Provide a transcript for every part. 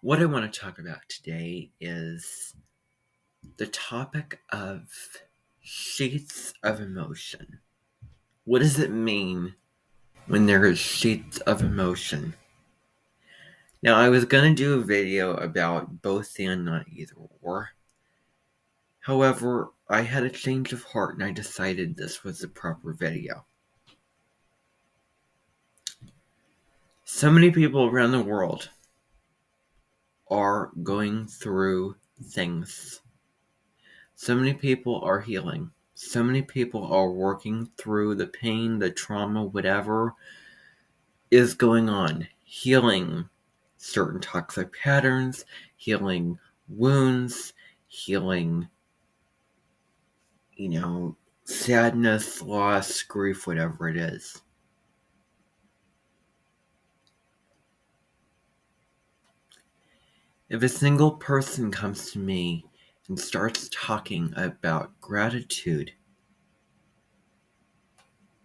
What I want to talk about today is the topic of sheets of emotion. What does it mean when there is sheets of emotion? Now, I was going to do a video about both and not either or. However, I had a change of heart and I decided this was the proper video. So many people around the world are going through things. So many people are healing. So many people are working through the pain, the trauma, whatever is going on. Healing certain toxic patterns, healing wounds, healing, sadness, loss, grief, whatever it is. If a single person comes to me and starts talking about gratitude,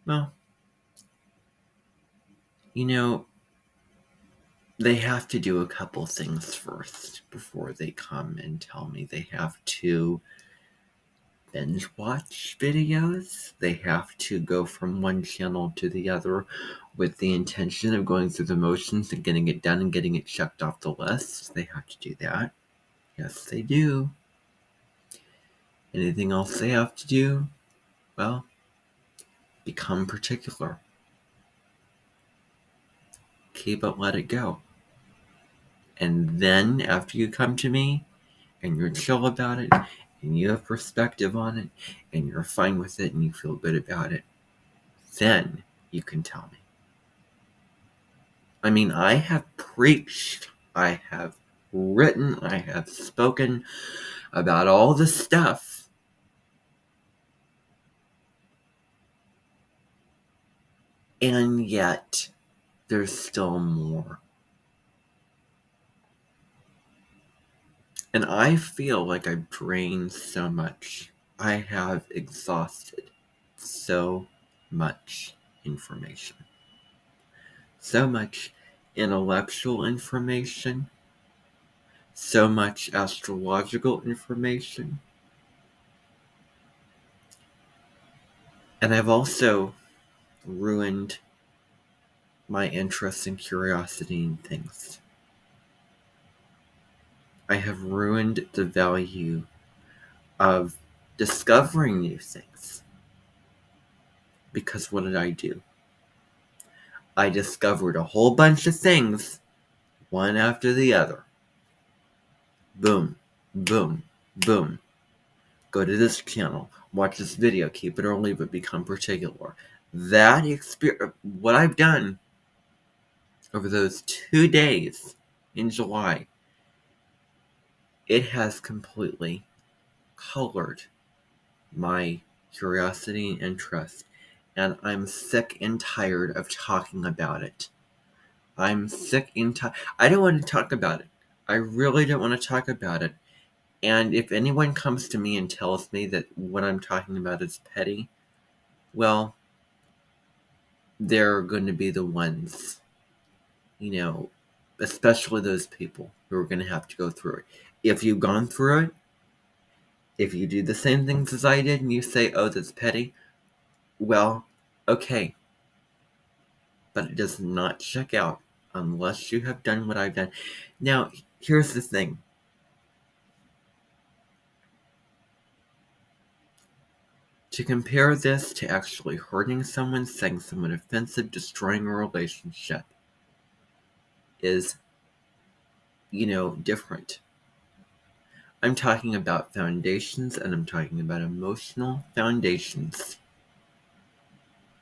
well, they have to do a couple things first before they come and tell me. They have to binge watch videos. They have to go from one channel to the other with the intention of going through the motions and getting it done and getting it checked off the list. They have to do that. Yes, they do. Anything else they have to do? Well, become particular. Keep it, let it go. And then after you come to me and you're chill about it and you have perspective on it and you're fine with it and you feel good about it, then you can tell me. I mean, I have preached, I have written, I have spoken about all this stuff. And yet, there's still more. And I feel like I've drained so much. I have exhausted so much information. So much intellectual information. So much astrological information. And I've also ruined my interest and curiosity in things. I have ruined the value of discovering new things. Because what did I do? I discovered a whole bunch of things, one after the other. Boom, boom, boom. Go to this channel, watch this video, keep it or leave it, become particular. That experience, what I've done over those 2 days in July, it has completely colored my curiosity and interest, and I'm sick and tired of talking about it. I'm sick and tired. I don't want to talk about it. I really don't want to talk about it. And if anyone comes to me and tells me that what I'm talking about is petty, well, they're going to be the ones, especially those people who are going to have to go through it. If you've gone through it, if you do the same things as I did and you say, oh, that's petty, well, okay. But it does not check out unless you have done what I've done. Now, here's the thing. To compare this to actually hurting someone, saying someone offensive, destroying a relationship is, different. I'm talking about foundations and I'm talking about emotional foundations.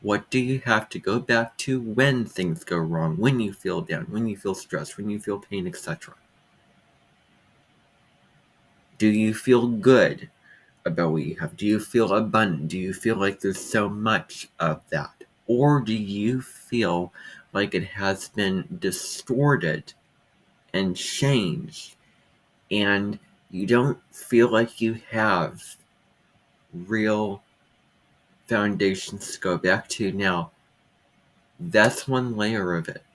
What do you have to go back to when things go wrong, when you feel down, when you feel stressed, when you feel pain, etc.? Do you feel good about what you have? Do you feel abundant? Do you feel like there's so much of that? Or do you feel like it has been distorted and changed and you don't feel like you have real foundations to go back to? Now, that's one layer of it.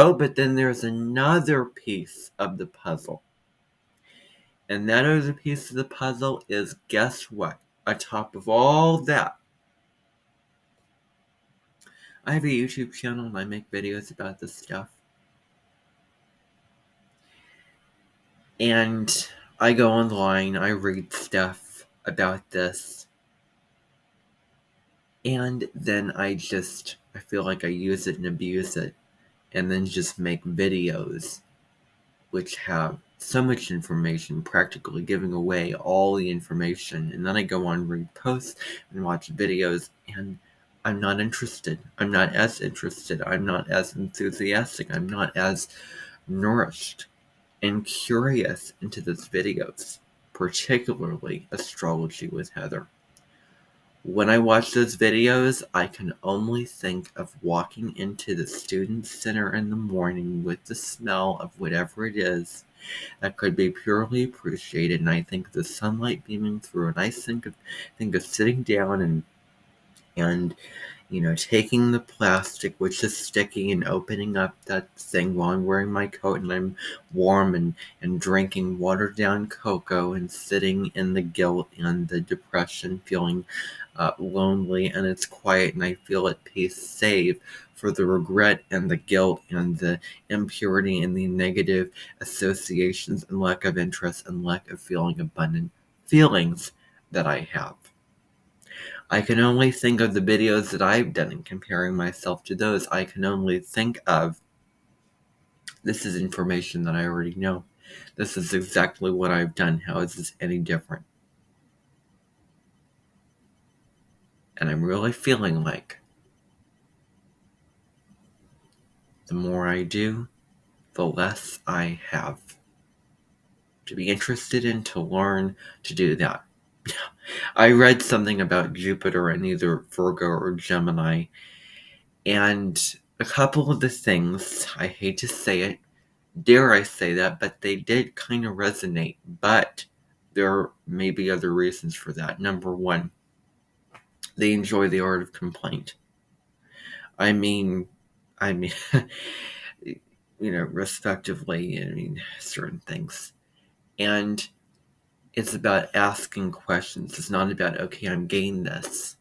Oh, but then there's another piece of the puzzle. And that other piece of the puzzle is, guess what? On top of all that, I have a YouTube channel and I make videos about this stuff. And I go online, I read stuff about this. And then I feel like I use it and abuse it. And then just make videos which have so much information, practically giving away all the information. And then I go on, read posts, and watch videos, and I'm not interested. I'm not as interested. I'm not as enthusiastic. I'm not as nourished and curious into these videos, particularly Astrology with Heather. When I watch those videos, I can only think of walking into the student center in the morning with the smell of whatever it is that could be purely appreciated, and I think of the sunlight beaming through, and I think of sitting down and taking the plastic, which is sticky, and opening up that thing while I'm wearing my coat and I'm warm, and drinking watered down cocoa, and sitting in the guilt and the depression, feeling lonely, and it's quiet, and I feel at peace, save for the regret and the guilt and the impurity and the negative associations and lack of interest and lack of feeling abundant feelings that I have. I can only think of the videos that I've done and comparing myself to those. I can only think of, this is information that I already know. This is exactly what I've done. How is this any different? And I'm really feeling like the more I do, the less I have to be interested in, to learn, to do that. I read something about Jupiter in either Virgo or Gemini, and a couple of the things, I hate to say it, dare I say that, but they did kind of resonate. But there may be other reasons for that. Number one, they enjoy the art of complaint. I mean, respectively, certain things. And it's about asking questions. It's not about, okay, I'm gaining this.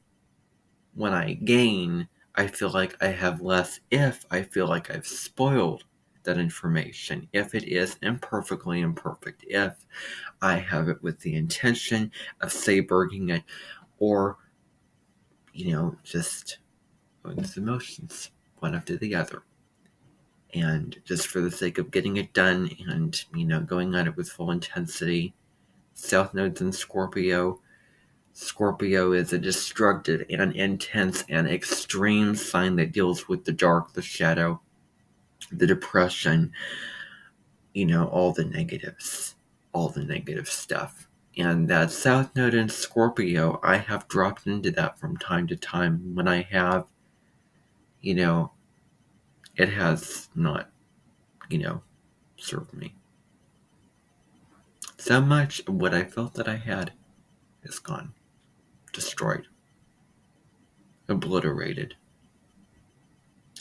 When I gain, I feel like I have less if I feel like I've spoiled that information. If it is imperfectly imperfect. If I have it with the intention of sabering it, or, just going through the motions, one after the other. And just for the sake of getting it done and, going at it with full intensity. South Node's in Scorpio. Scorpio is a destructive and intense and extreme sign that deals with the dark, the shadow, the depression, all the negatives, all the negative stuff. And that South Node in Scorpio, I have dropped into that from time to time when I have, it has not, served me. So much of what I felt that I had is gone, destroyed, obliterated.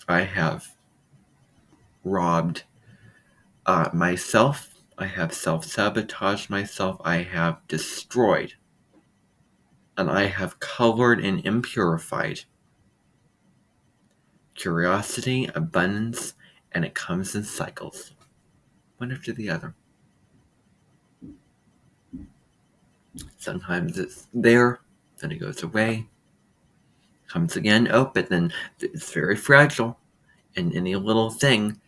I have robbed myself. I have self-sabotaged myself. I have destroyed. And I have colored and impurified curiosity, abundance, and it comes in cycles, one after the other. Sometimes it's there, then it goes away, comes again, but then it's very fragile, and any little thing,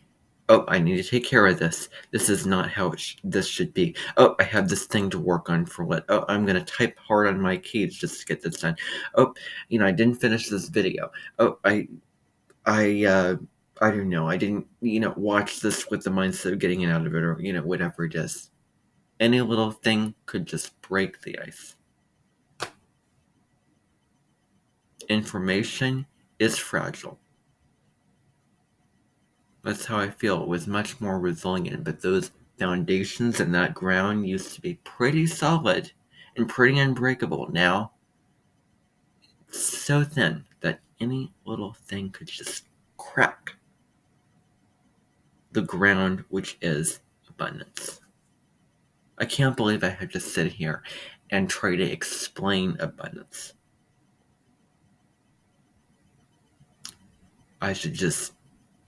I need to take care of this. This is not how this should be. I have this thing to work on for what? I'm going to type hard on my keys just to get this done. I didn't finish this video. I don't know. I didn't, watch this with the mindset of getting it out of it, or, whatever it is. Any little thing could just break the ice. Information is fragile. That's how I feel. It was much more resilient, but those foundations and that ground used to be pretty solid and pretty unbreakable. Now, it's so thin that any little thing could just crack. the ground, which is abundance. I can't believe I had to sit here and try to explain abundance. I should just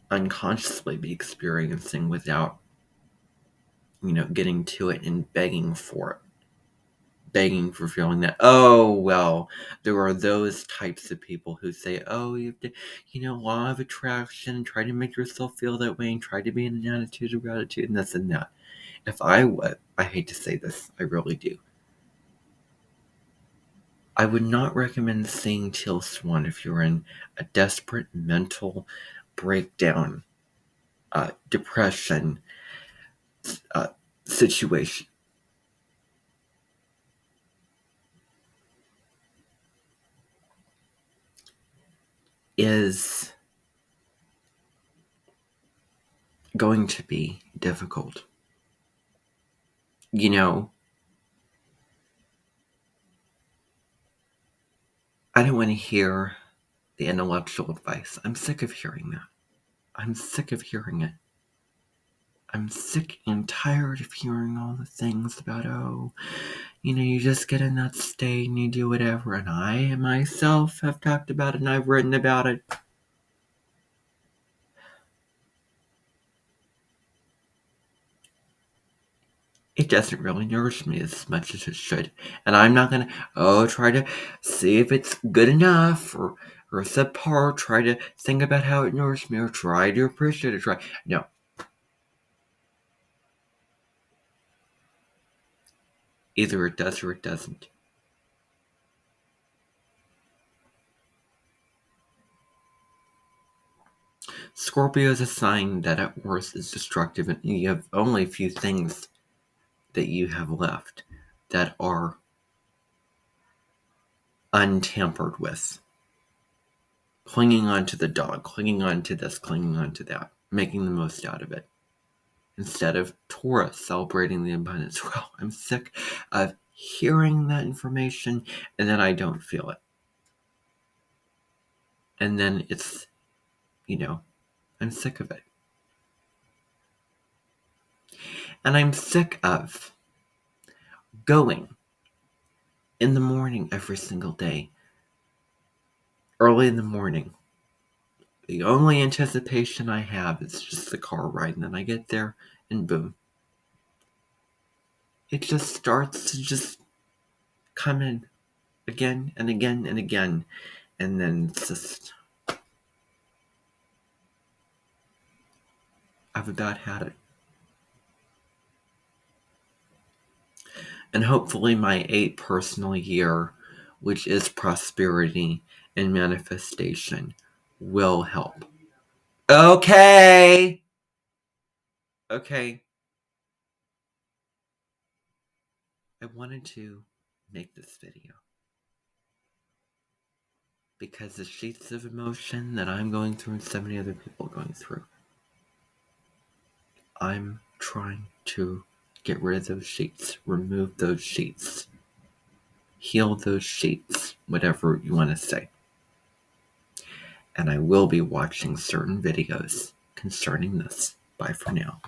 unconsciously be experiencing without, getting to it and begging for it. Begging for feeling that, oh, well, there are those types of people who say, oh, you have to, law of attraction, try to make yourself feel that way and try to be in an attitude of gratitude and this and that. If I hate to say this, I really do. I would not recommend seeing Teal Swan if you're in a desperate mental breakdown, depression situation. Is going to be difficult. I don't want to hear the intellectual advice. I'm sick of hearing that. I'm sick of hearing it. I'm sick and tired of hearing all the things about, you just get in that state and you do whatever. And I myself have talked about it and I've written about it. It doesn't really nourish me as much as it should. And I'm not going to, try to see if it's good enough or subpar, try to think about how it nourished me or try to appreciate it. No. Either it does or it doesn't. Scorpio is a sign that at worst is destructive, and you have only a few things that you have left that are untampered with. Clinging on to the dog, clinging on to this, clinging on to that, making the most out of it. Instead of Taurus celebrating the abundance. Well, I'm sick of hearing that information and then I don't feel it. And then it's, I'm sick of it. And I'm sick of going in the morning every single day. Early in the morning. The only anticipation I have is just the car ride, and then I get there and boom. It just starts to just come in again and again and again. And then it's just, I've about had it. And hopefully my 8th personal year, which is prosperity and manifestation, will help. Okay. I wanted to make this video because the sheets of emotion that I'm going through and so many other people are going through, I'm trying to get rid of those sheets, remove those sheets, heal those sheets, whatever you want to say. And I will be watching certain videos concerning this. Bye for now.